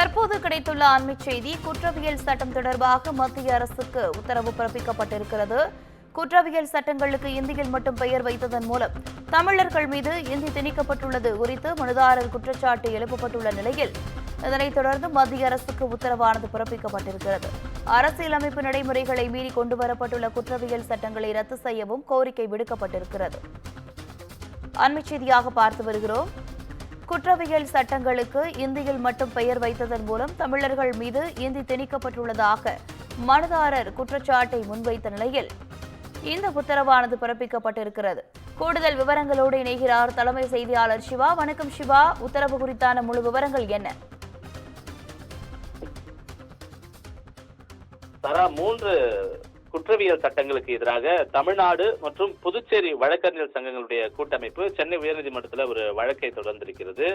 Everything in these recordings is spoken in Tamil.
தற்போது கிடைத்துள்ள அண்மை செய்தி. குற்றவியல் சட்டம் தொடர்பாக மத்திய அரசுக்கு உத்தரவு பிறப்பிக்கப்பட்டிருக்கிறது. குற்றவியல் சட்டங்களுக்கு இந்தியில் மட்டும் பெயர் வைத்ததன் மூலம் தமிழர்கள் மீது இந்தி திணிக்கப்பட்டுள்ளது குறித்து மனுதாரர் குற்றச்சாட்டு எழுப்பப்பட்டுள்ள நிலையில் இதனைத் தொடர்ந்து மத்திய அரசுக்கு உத்தரவானது பிறப்பிக்கப்பட்டிருக்கிறது. அரசியலமைப்பு நடைமுறைகளை மீறி கொண்டுவரப்பட்டுள்ள குற்றவியல் சட்டங்களை ரத்து செய்யவும் கோரிக்கை விடுக்கப்பட்டிருக்கிறது. அண்மை செய்தியாக பார்த்து வருகிறோம். குற்றவியல் சட்டங்களுக்கு இந்தியில் மட்டும் பெயர் வைத்ததன் மூலம் தமிழர்கள் மீது இந்தி திணிக்கப்பட்டுள்ளதாக மனுதாரர் குற்றச்சாட்டை முன்வைத்த நிலையில் இந்த உத்தரவானது பிறப்பிக்கப்பட்டிருக்கிறது. கூடுதல் விவரங்களோடு இணைகிறார் தலைமை செய்தியாளர் சிவா. வணக்கம் சிவா, உத்தரவு குறித்தான முழு விவரங்கள் என்ன? தரா 3 குற்றவியல் சட்டங்களுக்கு எதிராக தமிழ்நாடு மற்றும் புதுச்சேரி வழக்கறிஞர் சங்கங்களுடைய கூட்டமைப்பு சென்னை உயர்நீதிமன்றத்தில் ஒரு வழக்கை தொடர்ந்திருக்கிறது.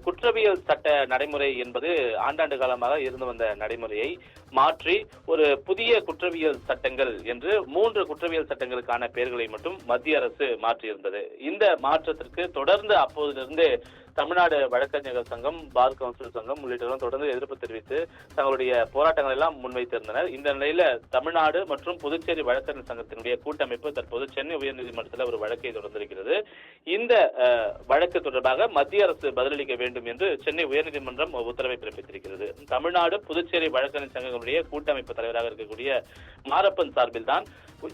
குற்றவியல் சட்ட நடைமுறை என்பது ஆண்டாண்டு காலமாக இருந்து வந்த நடைமுறையை மாற்றி ஒரு புதிய குற்றவியல் சட்டங்கள் என்று 3 குற்றவியல் சட்டங்களுக்கான பெயர்களை மட்டும் மத்திய அரசு மாற்றியிருந்தது. இந்த மாற்றத்திற்கு தொடர்ந்து அப்போதிலிருந்து தமிழ்நாடு வழக்கறிஞர்கள் சங்கம், பார் கவுன்சில் சங்கம் உள்ளிட்டவர்களும் தொடர்ந்து எதிர்ப்பு தெரிவித்து தங்களுடைய போராட்டங்கள் எல்லாம் முன்வைத்திருந்தனர். இந்த நிலையில தமிழ்நாடு மற்றும் புதுச்சேரி வழக்கறிஞர் சங்கத்தினுடைய கூட்டமைப்பு தற்போது சென்னை உயர்நீதிமன்றத்தில் ஒரு வழக்கை தொடர்ந்திருக்கிறது. இந்த வழக்கு தொடர்பாக மத்திய அரசு பதிலளிக்க வேண்டும் என்று சென்னை உயர்நீதிமன்றம் உத்தரவை பிறப்பித்திருக்கிறது. தமிழ்நாடு புதுச்சேரி வழக்கறிஞர் சங்கங்களுடைய கூட்டமைப்பு தலைவராக இருக்கக்கூடிய மாரப்பன் சார்பில் தான்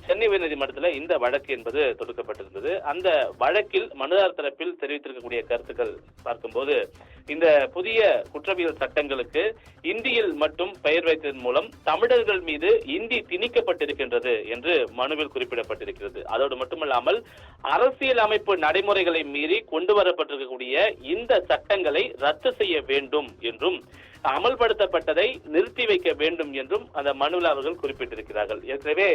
சென்னை உயர்நீதிமன்றத்தில் இந்த வழக்கு என்பது தொடுக்கப்பட்டிருந்தது. அந்த வழக்கில் மனுதாரர் தரப்பில் தெரிவித்திருக்கக்கூடிய கருத்துக்கள் பார்க்கும்போது, இந்த புதிய குற்றவியல் சட்டங்களுக்கு இந்தியில் மட்டும் பெயர் வைத்ததன் மூலம் தமிழர்கள் மீது இந்தி திணிக்கப்பட்டிருக்கின்றது என்று மனுவில் குறிப்பிடப்பட்டிருக்கிறது. அதோடு மட்டுமல்லாமல் அரசியல் அமைப்பு நடைமுறைகளை மீறி கொண்டு வரப்பட்டிருக்கக்கூடிய இந்த சட்டங்களை ரத்து செய்ய வேண்டும் என்றும் அமல்படுத்தப்பட்டதை நிறுத்தி வைக்க வேண்டும் என்றும் அந்த மனுவில் அவர்கள் குறிப்பிட்டிருக்கிறார்கள். ஏற்கனவே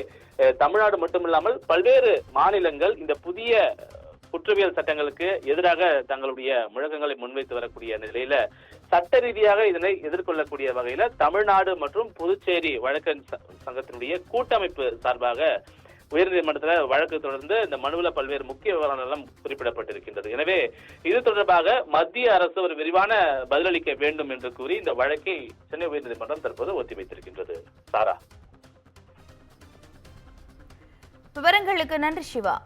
தமிழ்நாடு மட்டுமில்லாமல் பல்வேறு மாநிலங்கள் இந்த புதிய குற்றவியல் சட்டங்களுக்கு எதிராக தங்களுடைய முழக்கங்களை முன்வைத்து வரக்கூடிய நிலையில சட்ட ரீதியாக இதனை எதிர்கொள்ளக்கூடிய வகையில தமிழ்நாடு மற்றும் புதுச்சேரி வழக்கறிஞர் சங்கத்தினுடைய கூட்டமைப்பு சார்பாக உயர்நீதிமன்றத்தில் வழக்கு தொடர்ந்து இந்த மனுவில் பல்வேறு முக்கிய விவரங்கள் எல்லாம் குறிப்பிடப்பட்டிருக்கின்றது. எனவே இது தொடர்பாக மத்திய அரசு ஒரு விரிவான பதிலளிக்க வேண்டும் என்று கூறி இந்த வழக்கை சென்னை உயர்நீதிமன்றம் தற்போது ஒத்திவைத்திருக்கின்றது. சாரா, விவரங்களுக்கு நன்றி சிவா.